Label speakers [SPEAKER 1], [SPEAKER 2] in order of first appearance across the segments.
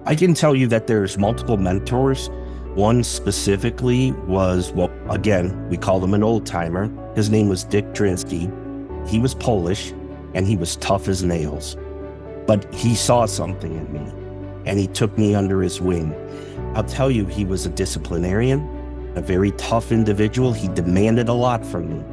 [SPEAKER 1] I can tell you that there's multiple mentors. One specifically was, well, again, we called him an old timer. His name was Dick Drinsky. He was Polish and he was tough as nails, but he saw something in me and he took me under his wing. I'll tell you, he was a disciplinarian, a very tough individual. He demanded a lot from me.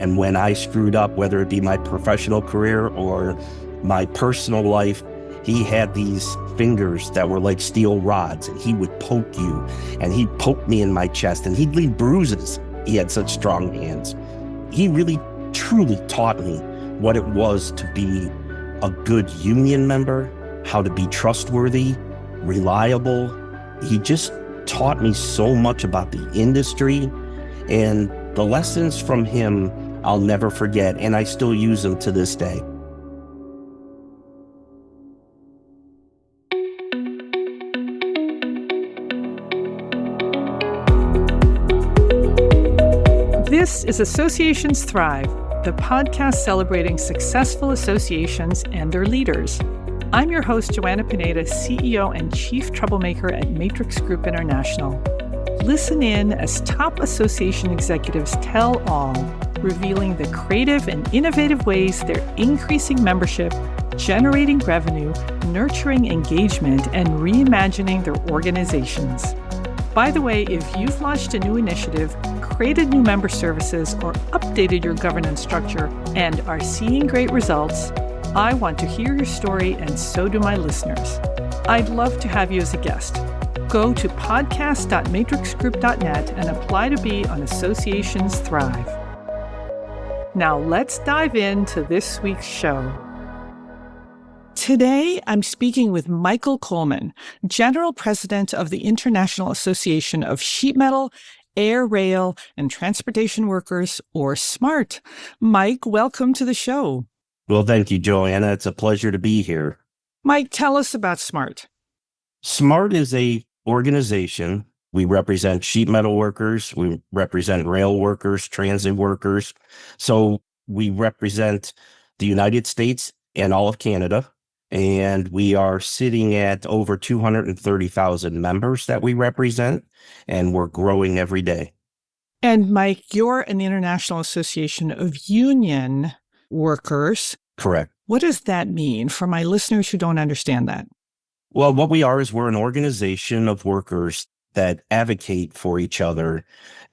[SPEAKER 1] And when I screwed up, whether it be my professional career or my personal life, he had these fingers that were like steel rods, and he would poke you, and he'd poke me in my chest, and he'd leave bruises. He had such strong hands. He really, truly taught me what it was to be a good union member, how to be trustworthy, reliable. He just taught me so much about the industry, and the lessons from him I'll never forget, and I still use them to this day.
[SPEAKER 2] This is Associations Thrive, the podcast celebrating successful associations and their leaders. I'm your host, Joanna Pineda, CEO and Chief Troublemaker at Matrix Group International. Listen in as top association executives tell all, revealing the creative and innovative ways they're increasing membership, generating revenue, nurturing engagement, and reimagining their organizations. By the way, if you've launched a new initiative, created new member services, or updated your governance structure and are seeing great results, I want to hear your story, and so do my listeners. I'd love to have you as a guest. Go to podcast.matrixgroup.net and apply to be on Associations Thrive. Now let's dive into this week's show. Today, I'm speaking with Michael Coleman, General President of the International Association of Sheet Metal, Air, Rail, and Transportation Workers, or SMART. Mike, welcome to the show.
[SPEAKER 1] Well, thank you, Joanna. It's a pleasure to be here.
[SPEAKER 2] Mike, tell us about SMART.
[SPEAKER 1] SMART is a organization. We represent sheet metal workers. We represent rail workers, transit workers. So we represent the United States and all of Canada. And we are sitting at over 230,000 members that we represent, and we're growing every day.
[SPEAKER 2] And Mike, you're an International Association of Union Workers.
[SPEAKER 1] Correct.
[SPEAKER 2] What does that mean for my listeners who don't understand that?
[SPEAKER 1] Well, what we are is we're an organization of workers that advocate for each other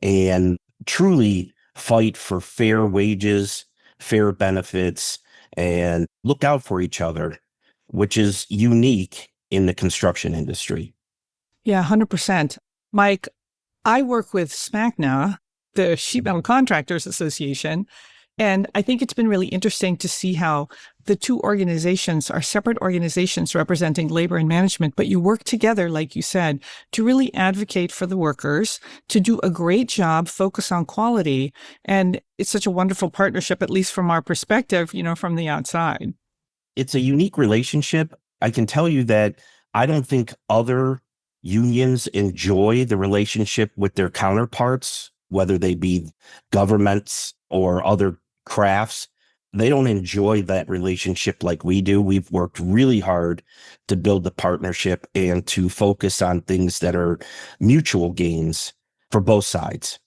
[SPEAKER 1] and truly fight for fair wages, fair benefits, and look out for each other, which is unique in the construction industry.
[SPEAKER 2] Yeah, 100%. Mike, I work with SMACNA, the Sheet Metal Contractors Association, and I think it's been really interesting to see how the two organizations are separate organizations representing labor and management, but you work together, like you said, to really advocate for the workers, to do a great job, focus on quality. And it's such a wonderful partnership, at least from our perspective, from the outside.
[SPEAKER 1] It's a unique relationship. I can tell you that I don't think other unions enjoy the relationship with their counterparts, whether they be governments or other crafts. They don't enjoy that relationship like we do. We've worked really hard to build the partnership and to focus on things that are mutual gains for both sides.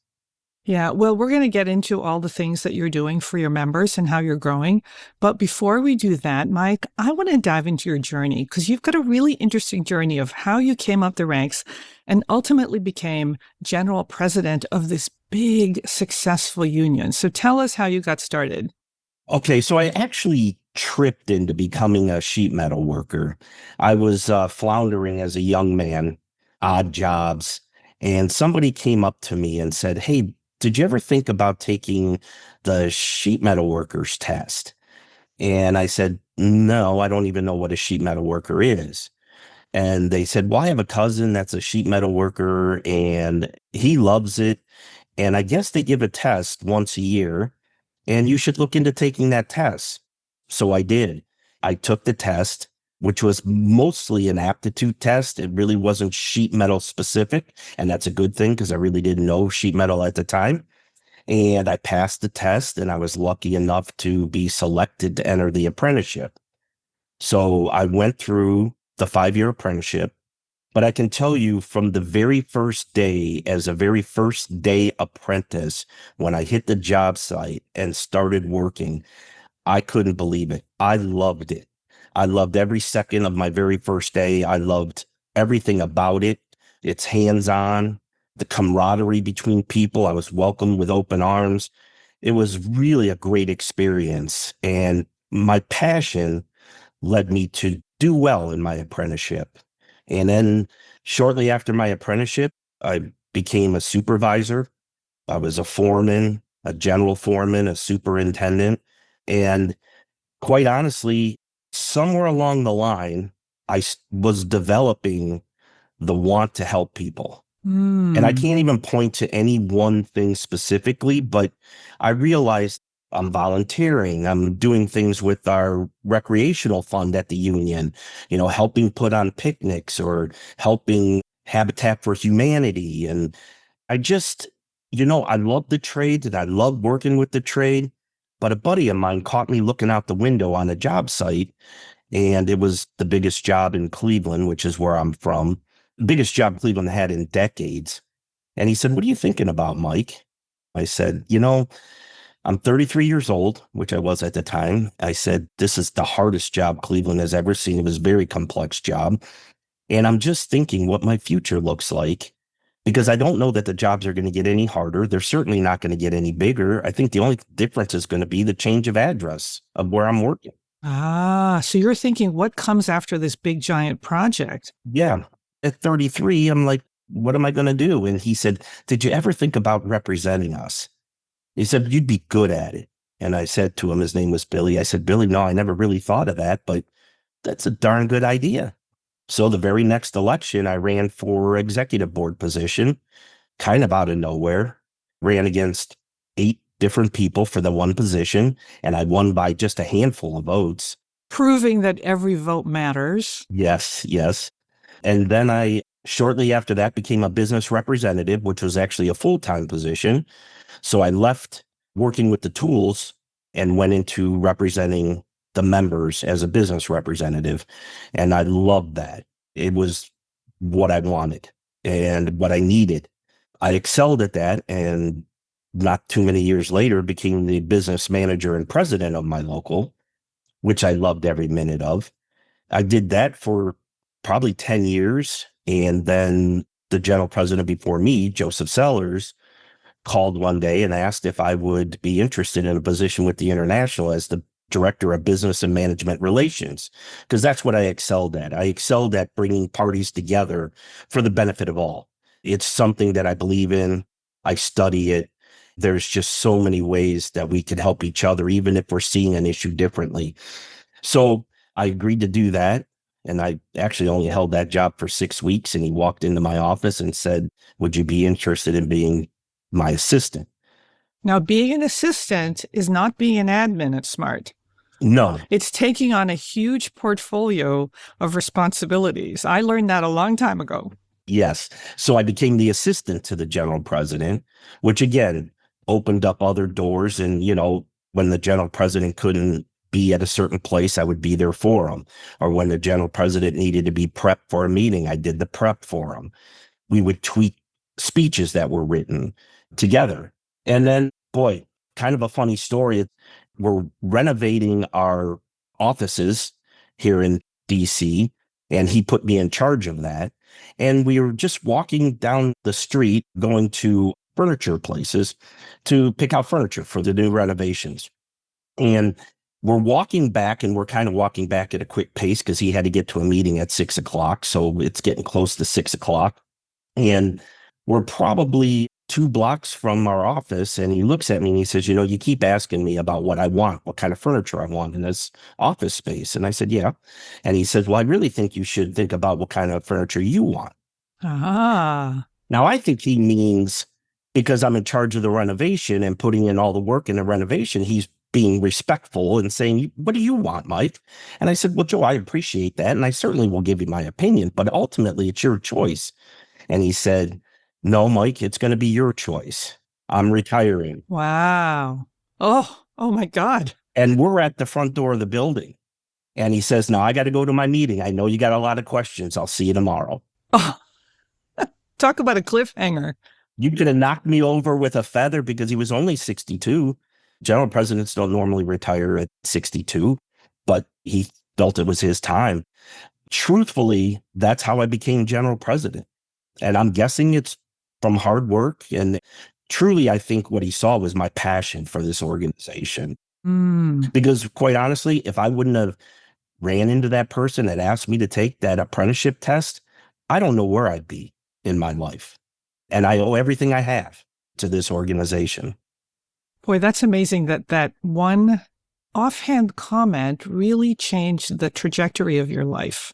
[SPEAKER 2] Yeah, well, we're going to get into all the things that you're doing for your members and how you're growing. But before we do that, Mike, I want to dive into your journey because you've got a really interesting journey of how you came up the ranks and ultimately became general president of this big, successful union. So tell us how you got started.
[SPEAKER 1] Okay, so I actually tripped into becoming a sheet metal worker. I was floundering as a young man, odd jobs, and somebody came up to me and said, "Hey, did you ever think about taking the sheet metal workers test?" And I said, "No, I don't even know what a sheet metal worker is." And they said, "Well, I have a cousin that's a sheet metal worker and he loves it. And I guess they give a test once a year and you should look into taking that test." So I did. I took the test, which was mostly an aptitude test. It really wasn't sheet metal specific. And that's a good thing because I really didn't know sheet metal at the time. And I passed the test and I was lucky enough to be selected to enter the apprenticeship. So I went through the 5-year apprenticeship. But I can tell you from the very first day, as a very first day apprentice, when I hit the job site and started working, I couldn't believe it. I loved it. I loved every second of my very first day. I loved everything about it. It's hands-on, the camaraderie between people. I was welcomed with open arms. It was really a great experience. And my passion led me to do well in my apprenticeship. And then shortly after my apprenticeship, I became a supervisor. I was a foreman, a general foreman, a superintendent. And quite honestly, somewhere along the line, was developing the want to help people. And I can't even point to any one thing specifically, but I realized I'm volunteering. I'm doing things with our recreational fund at the union, helping put on picnics or helping Habitat for Humanity. And I just, I love the trade and I love working with the trade. But a buddy of mine caught me looking out the window on a job site, and it was the biggest job in Cleveland, which is where I'm from, the biggest job Cleveland had in decades. And he said, "What are you thinking about, Mike?" I said, "I'm 33 years old," which I was at the time. I said, "This is the hardest job Cleveland has ever seen. It was a very complex job. And I'm just thinking what my future looks like, because I don't know that the jobs are going to get any harder. They're certainly not going to get any bigger. I think the only difference is going to be the change of address of where I'm working."
[SPEAKER 2] So you're thinking what comes after this big giant project?
[SPEAKER 1] Yeah. At 33, I'm like, what am I going to do? And he said, "Did you ever think about representing us?" He said, "You'd be good at it." And I said to him, his name was Billy. I said, "Billy, no, I never really thought of that, but that's a darn good idea." So the very next election, I ran for executive board position, kind of out of nowhere, ran against 8 different people for the one position, and I won by just a handful of votes.
[SPEAKER 2] Proving that every vote matters.
[SPEAKER 1] Yes, yes. And then I, shortly after that, became a business representative, which was actually a full-time position. So I left working with the tools and went into representing the members as a business representative. And I loved that. It was what I wanted and what I needed. I excelled at that, and not too many years later became the business manager and president of my local, which I loved every minute of. I did that for probably 10 years. And then the general president before me, Joseph Sellers, called one day and asked if I would be interested in a position with the International as the director of business and management relations, because that's what I excelled at. I excelled at bringing parties together for the benefit of all. It's something that I believe in. I study it. There's just so many ways that we could help each other, even if we're seeing an issue differently. So I agreed to do that. And I actually only held that job for 6 weeks. And he walked into my office and said, "Would you be interested in being my assistant?"
[SPEAKER 2] Now, being an assistant is not being an admin at SMART.
[SPEAKER 1] No.
[SPEAKER 2] It's taking on a huge portfolio of responsibilities. I learned that a long time ago.
[SPEAKER 1] Yes. So I became the assistant to the general president, which again opened up other doors. And, when the general president couldn't be at a certain place, I would be there for him. Or when the general president needed to be prepped for a meeting, I did the prep for him. We would tweak speeches that were written together. And then, boy, kind of a funny story. We're renovating our offices here in DC, and he put me in charge of that. And we were just walking down the street, going to furniture places to pick out furniture for the new renovations. And we're walking back, and we're kind of walking back at a quick pace because he had to get to a meeting at 6 o'clock. So it's getting close to 6 o'clock. And we're probably 2 blocks from our office. And he looks at me and he says, "You keep asking me about what I want, what kind of furniture I want in this office space." And I said, "Yeah." And he says, "Well, I really think you should think about what kind of furniture you want." Now, I think he means because I'm in charge of the renovation and putting in all the work in the renovation, he's being respectful and saying, "What do you want, Mike?" And I said, "Well, Joe, I appreciate that. And I certainly will give you my opinion, but ultimately it's your choice." And he said, "No, Mike, it's going to be your choice. I'm retiring."
[SPEAKER 2] Wow. Oh my God.
[SPEAKER 1] And we're at the front door of the building. And he says, "Now I got to go to my meeting. I know you got a lot of questions. I'll see you tomorrow."
[SPEAKER 2] Oh, talk about a cliffhanger.
[SPEAKER 1] You could have knocked me over with a feather because he was only 62. General presidents don't normally retire at 62, but he felt it was his time. Truthfully, that's how I became general president. And I'm guessing it's from hard work. And truly, I think what he saw was my passion for this organization.
[SPEAKER 2] Mm.
[SPEAKER 1] Because quite honestly, if I wouldn't have ran into that person that asked me to take that apprenticeship test, I don't know where I'd be in my life. And I owe everything I have to this organization.
[SPEAKER 2] Boy, that's amazing that one offhand comment really changed the trajectory of your life.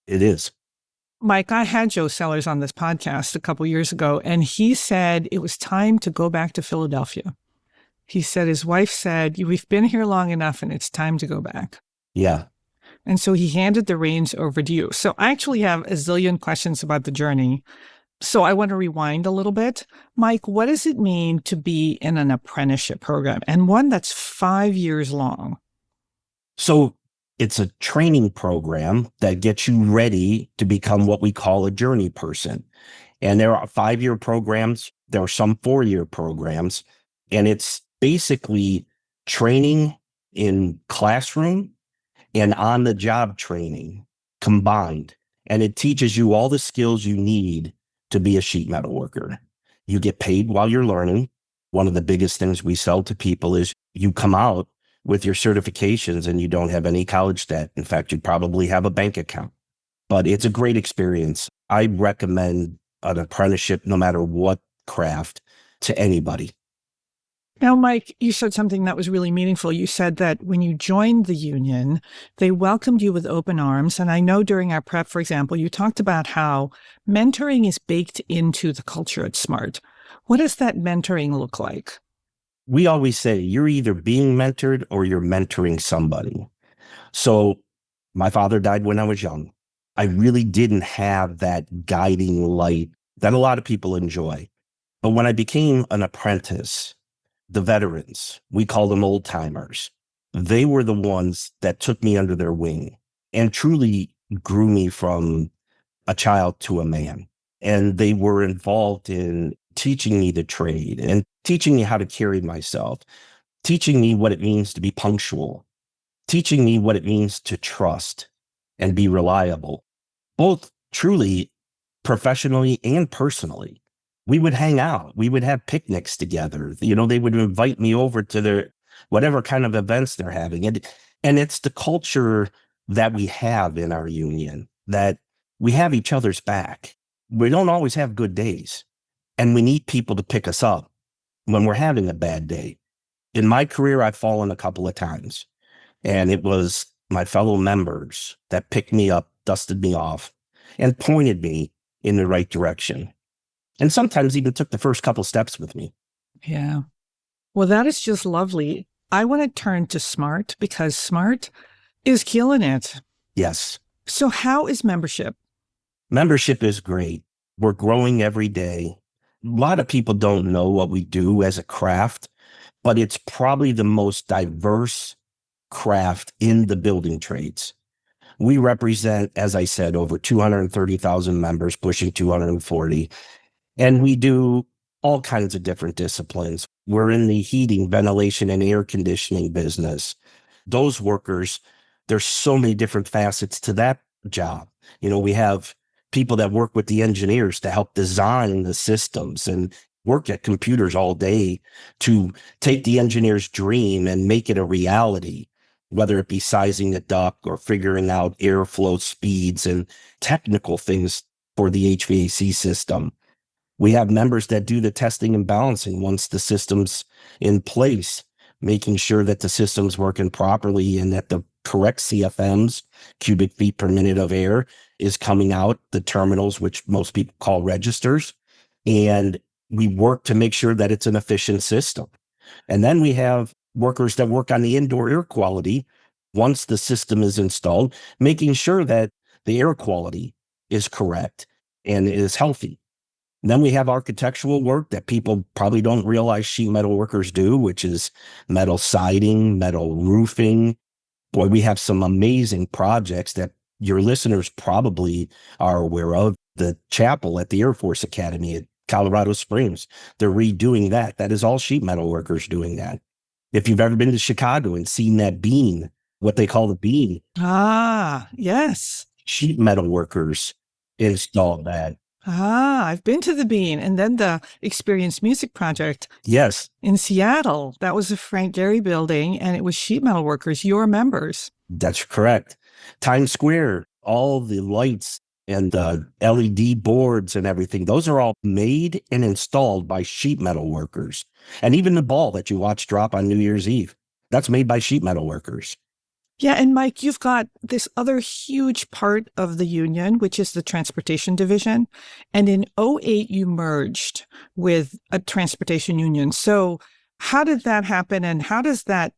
[SPEAKER 1] It is.
[SPEAKER 2] Mike, I had Joe Sellers on this podcast a couple years ago, and he said it was time to go back to Philadelphia. He said his wife said, "We've been here long enough and it's time to go back."
[SPEAKER 1] Yeah.
[SPEAKER 2] And so he handed the reins over to you. So I actually have a zillion questions about the journey. So I want to rewind a little bit. Mike, what does it mean to be in an apprenticeship program, and one that's 5 years long?
[SPEAKER 1] So it's a training program that gets you ready to become what we call a journey person. And there are 5-year programs. There are some 4-year programs. And it's basically training in classroom and on the job training combined. And it teaches you all the skills you need to be a sheet metal worker. You get paid while you're learning. One of the biggest things we sell to people is you come out with your certifications and you don't have any college debt. In fact, you probably have a bank account, but it's a great experience. I recommend an apprenticeship, no matter what craft, to anybody.
[SPEAKER 2] Now, Mike, you said something that was really meaningful. You said that when you joined the union, they welcomed you with open arms. And I know during our prep, for example, you talked about how mentoring is baked into the culture at SMART. What does that mentoring look like?
[SPEAKER 1] We always say you're either being mentored or you're mentoring somebody. So my father died when I was young. I really didn't have that guiding light that a lot of people enjoy. But when I became an apprentice, the veterans, we call them old timers, they were the ones that took me under their wing and truly grew me from a child to a man. And they were involved in teaching me the trade and teaching me how to carry myself, teaching me what it means to be punctual, teaching me what it means to trust and be reliable, both truly professionally and personally. We would hang out. We would have picnics together. You know, they would invite me over to their whatever kind of events they're having. And it's the culture that we have in our union, that we have each other's back. We don't always have good days, and we need people to pick us up when we're having a bad day. In my career, I've fallen a couple of times, and it was my fellow members that picked me up, dusted me off, and pointed me in the right direction. And sometimes even took the first couple steps with me.
[SPEAKER 2] Yeah. Well, that is just lovely. I want to turn to SMART because SMART is killing it.
[SPEAKER 1] Yes.
[SPEAKER 2] So how is membership?
[SPEAKER 1] Membership is great. We're growing every day. A lot of people don't know what we do as a craft, but it's probably the most diverse craft in the building trades. We represent, as I said, over 230,000 members, pushing 240. And we do all kinds of different disciplines. We're in the heating, ventilation, and air conditioning business. Those workers, there's so many different facets to that job. You know, we have people that work with the engineers to help design the systems and work at computers all day to take the engineer's dream and make it a reality, whether it be sizing a duct or figuring out airflow speeds and technical things for the HVAC system. We have members that do the testing and balancing once the system's in place, making sure that the system's working properly and that the correct CFMs, cubic feet per minute of air, is coming out the terminals, which most people call registers. And we work to make sure that it's an efficient system. And then we have workers that work on the indoor air quality once the system is installed, making sure that the air quality is correct and is healthy. Then we have architectural work that people probably don't realize sheet metal workers do, which is metal siding, metal roofing. Boy, we have some amazing projects that your listeners probably are aware of. the chapel at the Air Force Academy at Colorado Springs. They're redoing that. That is all sheet metal workers doing that. If you've ever been to Chicago and seen that beam, what they call the beam,
[SPEAKER 2] Ah, yes.
[SPEAKER 1] sheet metal workers installed that.
[SPEAKER 2] Ah, I've been to the Bean. And then the Experience Music Project
[SPEAKER 1] Yes,
[SPEAKER 2] in Seattle. That was a Frank Gehry building, and it was sheet metal workers, your members.
[SPEAKER 1] that's correct. Times Square, all the lights and LED boards and everything, those are all made and installed by sheet metal workers. And even the ball that you watch drop on New Year's Eve, that's made by sheet metal workers.
[SPEAKER 2] Yeah, and Mike, you've got this other huge part of the union, which is the transportation division. And in '08, you merged with a transportation union. So how did that happen? And how does that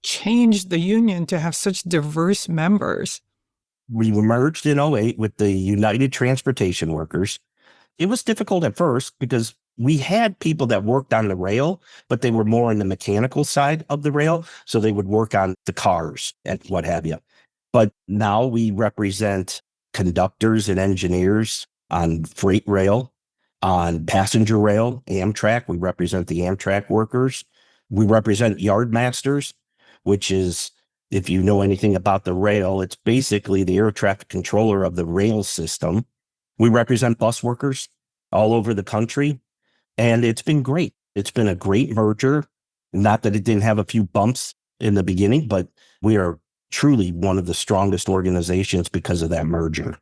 [SPEAKER 2] change the union to have such diverse members?
[SPEAKER 1] We were merged in '08 with the United Transportation Workers. It was difficult at first because we had people that worked on the rail, but they were more on the mechanical side of the rail. So they would work on the cars and what have you. But now we represent conductors and engineers on freight rail, on passenger rail, Amtrak. We represent the Amtrak workers. We represent yard masters, which is, if you know anything about the rail, it's basically the air traffic controller of the rail system. We represent bus workers all over the country, and it's been great. It's been a great merger. Not that it didn't have a few bumps in the beginning, but we are truly one of the strongest organizations because of that merger.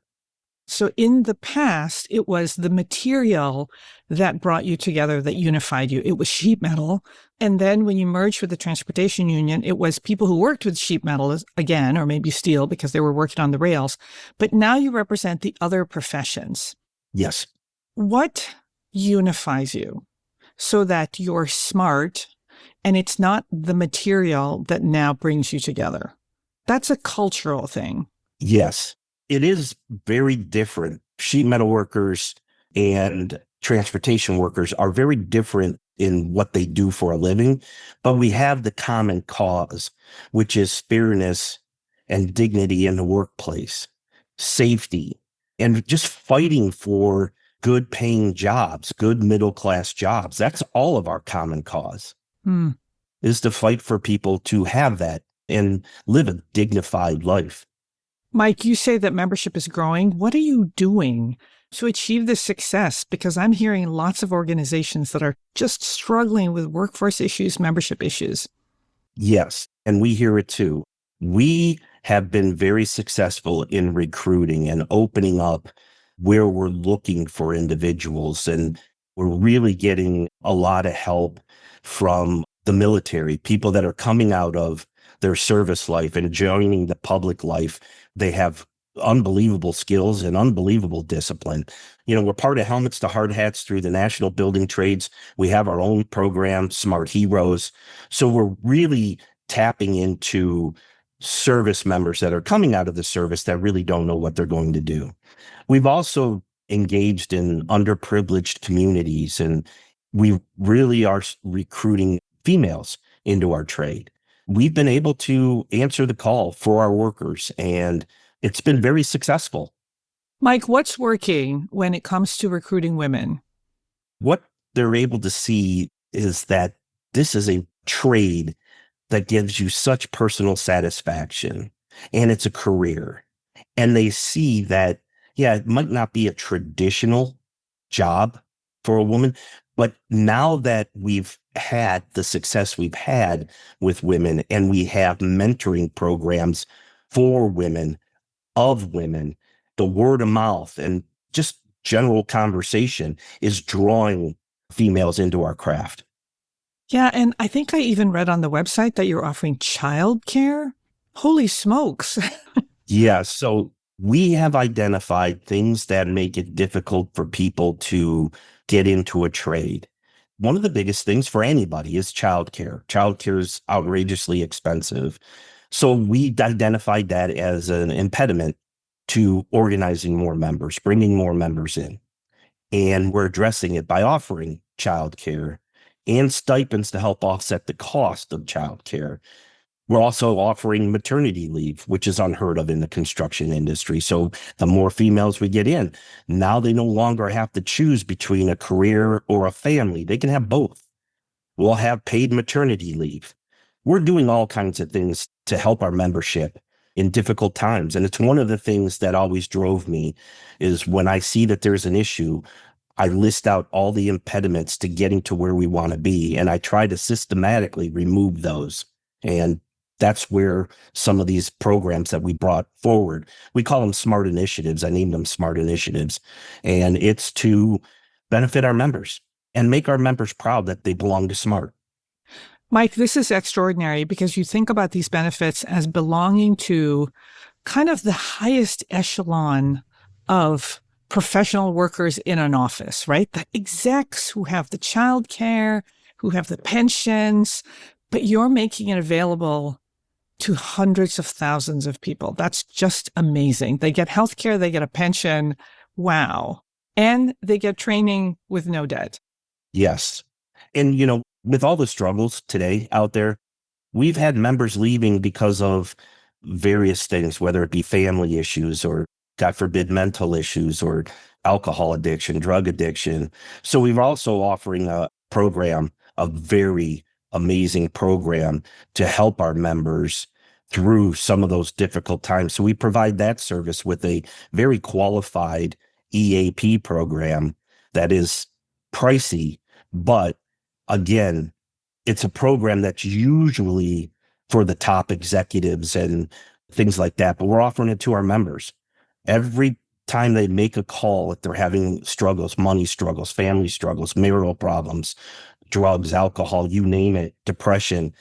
[SPEAKER 2] So in the past, it was the material that brought you together, that unified you. It was sheet metal. And then when you merged with the transportation union, it was people who worked with sheet metal again, or maybe steel because they were working on the rails. But now you represent the other professions.
[SPEAKER 1] Yes.
[SPEAKER 2] What unifies you so that you're smart and it's not the material that now brings you together? That's a cultural thing.
[SPEAKER 1] Yes. It is very different. Sheet metal workers and transportation workers are very different in what they do for a living, but we have the common cause, which is fairness and dignity in the workplace, safety, and just fighting for good paying jobs, good middle class jobs. That's all of our common cause, is to fight for people to have that and live a dignified life.
[SPEAKER 2] Mike, you say that membership is growing. What are you doing to achieve this success? Because I'm hearing lots of organizations that are just struggling with workforce issues, membership issues.
[SPEAKER 1] Yes, and we hear it too. We have been very successful in recruiting and opening up where we're looking for individuals. And we're really getting a lot of help from the military, people that are coming out of their service life and joining the public life. They have unbelievable skills and unbelievable discipline. You know, we're part of Helmets to Hard Hats through the National Building Trades. We have our own program, Smart Heroes. So we're really tapping into service members that are coming out of the service that really don't know what they're going to do. We've also engaged in underprivileged communities, and we really are recruiting females into our trade. We've been able to answer the call for our workers, and it's been very successful.
[SPEAKER 2] Mike, what's working when it comes to recruiting women?
[SPEAKER 1] What they're able to see is that this is a trade that gives you such personal satisfaction, and it's a career. And they see that, yeah, it might not be a traditional job for a woman, but now that we've had the success we've had with women, and we have mentoring programs for women, of women, the word of mouth and just general conversation is drawing females into our craft.
[SPEAKER 2] Yeah, and I think I even read on the website that you're offering childcare. Holy smokes.
[SPEAKER 1] Yeah, so we have identified things that make it difficult for people to get into a trade. One of the biggest things for anybody is childcare. Childcare is outrageously expensive. So we identified that as an impediment to organizing more members, bringing more members in. And we're addressing it by offering childcare and stipends to help offset the cost of childcare. We're also offering maternity leave, which is unheard of in the construction industry. So the more females we get in, now they no longer have to choose between a career or a family. They can have both. We'll have paid maternity leave. We're doing all kinds of things to help our membership in difficult times. And it's one of the things that always drove me is when I see that there's an issue, I list out all the impediments to getting to where we want to be. And I try to systematically remove those. And that's where some of these programs that we brought forward, we call them smart initiatives. I named them smart initiatives. And it's to benefit our members and make our members proud that they belong to SMART.
[SPEAKER 2] Mike, this is extraordinary because you think about these benefits as belonging to kind of the highest echelon of professional workers in an office, right? The execs who have the childcare, who have the pensions, but you're making it available to hundreds of thousands of people. That's just amazing. They get healthcare, they get a pension. Wow. And they get training with no debt.
[SPEAKER 1] Yes. And, with all the struggles today out there, we've had members leaving because of various things, whether it be family issues or, God forbid, mental issues or alcohol addiction, drug addiction. So we're also offering a program, a very amazing program to help our members through some of those difficult times. So we provide that service with a very qualified EAP program that is pricey, but again, it's a program that's usually for the top executives and things like that, but we're offering it to our members. Every time they make a call, if they're having struggles, money struggles, family struggles, marital problems, drugs, alcohol, you name it, depression,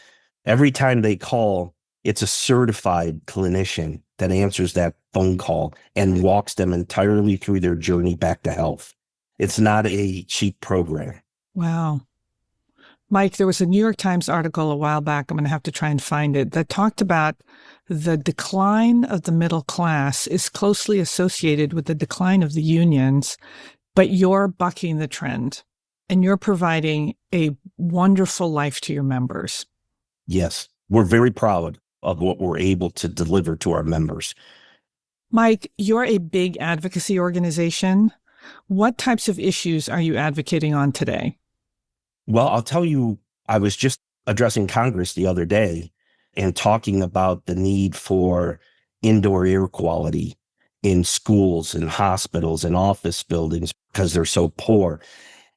[SPEAKER 1] every time they call, it's a certified clinician that answers that phone call and walks them entirely through their journey back to health. It's not a cheap program.
[SPEAKER 2] Wow. Mike, there was a New York Times article a while back, I'm going to have to try and find it, that talked about the decline of the middle class is closely associated with the decline of the unions, but you're bucking the trend and you're providing a wonderful life to your members.
[SPEAKER 1] Yes, we're very proud of what we're able to deliver to our members.
[SPEAKER 2] Mike, you're a big advocacy organization. What types of issues are you advocating on today?
[SPEAKER 1] Well, I'll tell you, I was just addressing Congress the other day and talking about the need for indoor air quality in schools and hospitals and office buildings because they're so poor.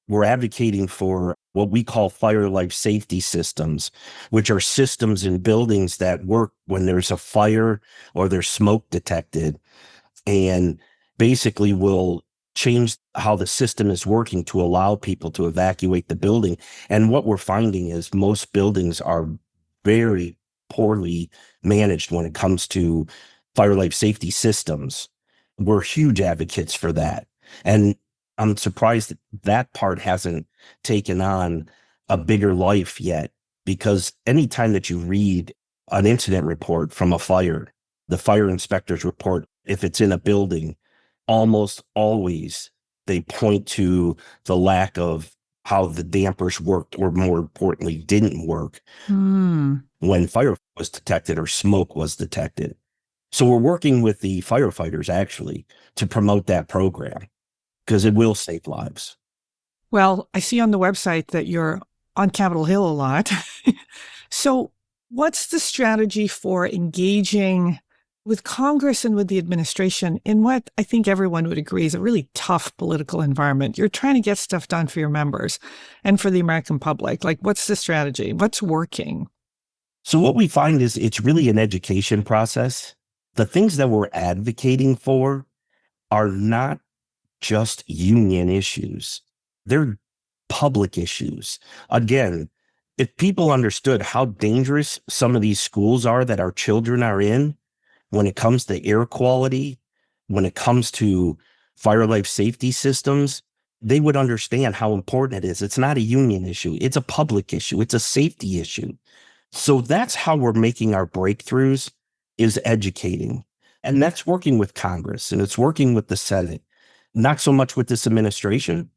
[SPEAKER 1] We're advocating for what we call fire life safety systems, which are systems in buildings that work when there's a fire or there's smoke detected and basically will change how the system is working to allow people to evacuate the building. And what we're finding is most buildings are very poorly managed when it comes to fire life safety systems. We're huge advocates for that. And I'm surprised that that part hasn't taken on a bigger life yet, because anytime that you read an incident report from a fire, the fire inspector's report, if it's in a building, almost always they point to the lack of how the dampers worked, or more importantly, didn't work when fire was detected or smoke was detected. So we're working with the firefighters actually to promote that program because it will save lives.
[SPEAKER 2] Well, I see on the website that you're on Capitol Hill a lot. So what's the strategy for engaging with Congress and with the administration in what I think everyone would agree is a really tough political environment? You're trying to get stuff done for your members and for the American public. Like, what's the strategy? What's working?
[SPEAKER 1] So what we find is it's really an education process. The things that we're advocating for are not just union issues. They're public issues. Again, if people understood how dangerous some of these schools are that our children are in, when it comes to air quality, when it comes to fire life safety systems, they would understand how important it is. It's not a union issue. It's a public issue. It's a safety issue. So that's how we're making our breakthroughs, is educating. And that's working with Congress and it's working with the Senate, not so much with this administration,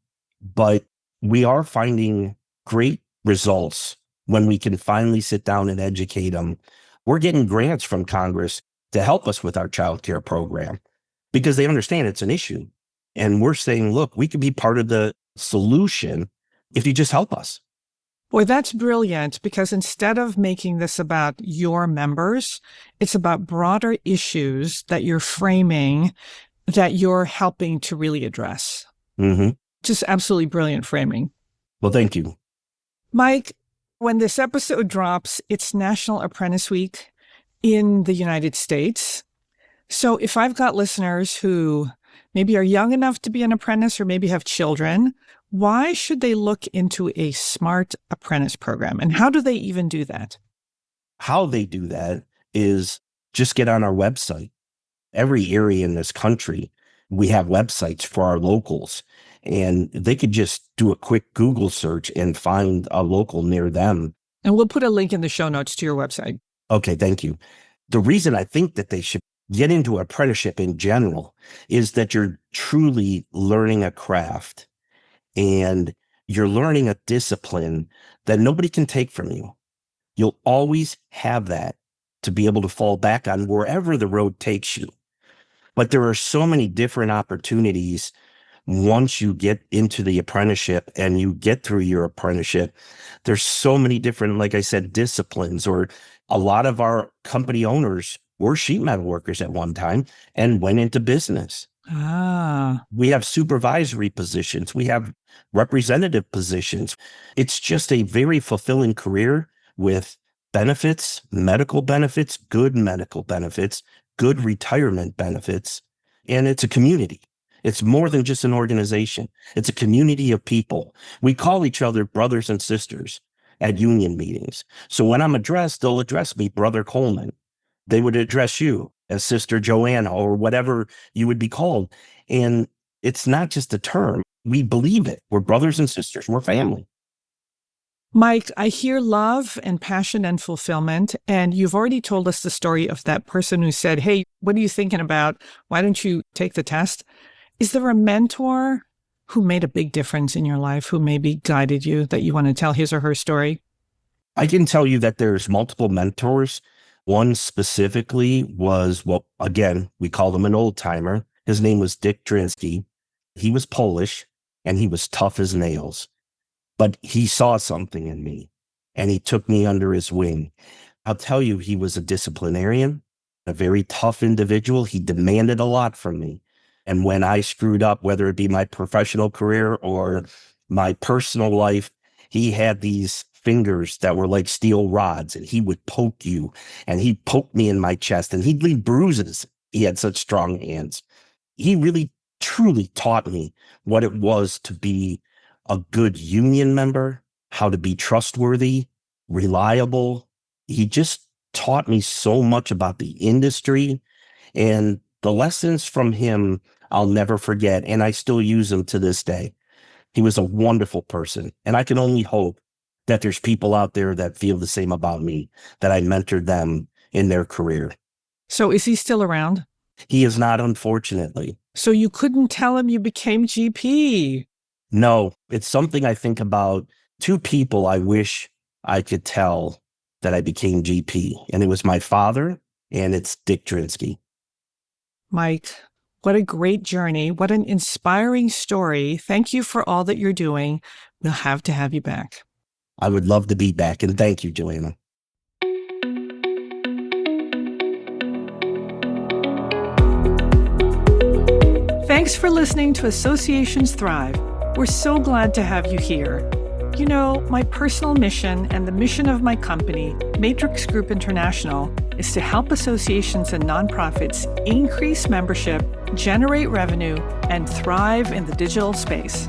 [SPEAKER 1] but we are finding great results when we can finally sit down and educate them We're getting grants from Congress to help us with our child care program because they understand it's an issue. And we're saying, look, we could be part of the solution if you just help us.
[SPEAKER 2] Boy, that's brilliant, because instead of making this about your members, it's about broader issues that you're framing, that you're helping to really address.
[SPEAKER 1] Mm-hmm.
[SPEAKER 2] Just absolutely brilliant framing.
[SPEAKER 1] Well, thank you.
[SPEAKER 2] Mike, when this episode drops, it's National Apprentice Week in the United States. So if I've got listeners who maybe are young enough to be an apprentice or maybe have children, why should they look into a smart apprentice program? And how do they even do that?
[SPEAKER 1] How they do that is just get on our website. Every area in this country, we have websites for our locals, and they could just do a quick Google search and find a local near them.
[SPEAKER 2] And we'll put a link in the show notes to your website.
[SPEAKER 1] Okay, thank you. The reason I think that they should get into apprenticeship in general is that you're truly learning a craft and you're learning a discipline that nobody can take from you. You'll always have that to be able to fall back on wherever the road takes you. But there are so many different opportunities once you get into the apprenticeship and you get through your apprenticeship. There's so many different, like I said, disciplines. Or a lot of our company owners were sheet metal workers at one time and went into business. We have supervisory positions. We have representative positions. It's just a very fulfilling career with benefits, medical benefits, good retirement benefits. And it's a community. It's more than just an organization. It's a community of people. We call each other brothers and sisters at union meetings. So when I'm addressed, they'll address me, Brother Coleman. They would address you as Sister Joanna or whatever you would be called. And it's not just a term. We believe it. We're brothers and sisters. We're family.
[SPEAKER 2] Mike, I hear love and passion and fulfillment. And you've already told us the story of that person who said, hey, what are you thinking about? Why don't you take the test? Is there a mentor who made a big difference in your life, who maybe guided you, that you want to tell his or her story?
[SPEAKER 1] I can tell you that there's multiple mentors. One specifically was, well, again, we called him an old timer. His name was Dick Drinsky. He was Polish and he was tough as nails, but he saw something in me and he took me under his wing. I'll tell you, he was a disciplinarian, a very tough individual. He demanded a lot from me. And when I screwed up, whether it be my professional career or my personal life, he had these fingers that were like steel rods, and he would poke you, and he'd poke me in my chest, and he'd leave bruises. He had such strong hands. He really, truly taught me what it was to be a good union member, how to be trustworthy, reliable. He just taught me so much about the industry, and the lessons from him I'll never forget, and I still use them to this day. He was a wonderful person, and I can only hope that there's people out there that feel the same about me, that I mentored them in their career.
[SPEAKER 2] So is he still around?
[SPEAKER 1] He is not, unfortunately.
[SPEAKER 2] So you couldn't tell him you became GP?
[SPEAKER 1] No, it's something I think about. Two people I wish I could tell that I became GP, and it was my father and it's Dick Drinsky.
[SPEAKER 2] Mike, what a great journey. What an inspiring story. Thank you for all that you're doing. We'll have to have you back.
[SPEAKER 1] I would love to be back, and thank you, Joanna.
[SPEAKER 2] Thanks for listening to Associations Thrive. We're so glad to have you here. You know, my personal mission and the mission of my company, Matrix Group International, is to help associations and nonprofits increase membership, generate revenue, and thrive in the digital space.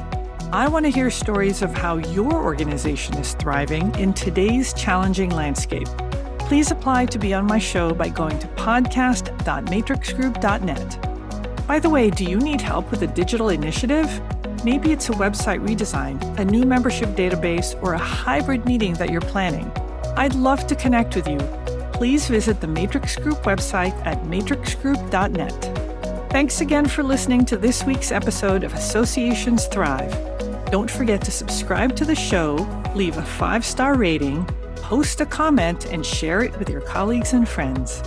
[SPEAKER 2] I want to hear stories of how your organization is thriving in today's challenging landscape. Please apply to be on my show by going to podcast.matrixgroup.net. By the way, do you need help with a digital initiative? Maybe it's a website redesign, a new membership database, or a hybrid meeting that you're planning. I'd love to connect with you. Please visit the Matrix Group website at matrixgroup.net. Thanks again for listening to this week's episode of Associations Thrive. Don't forget to subscribe to the show, leave a 5-star rating, post a comment and share it with your colleagues and friends.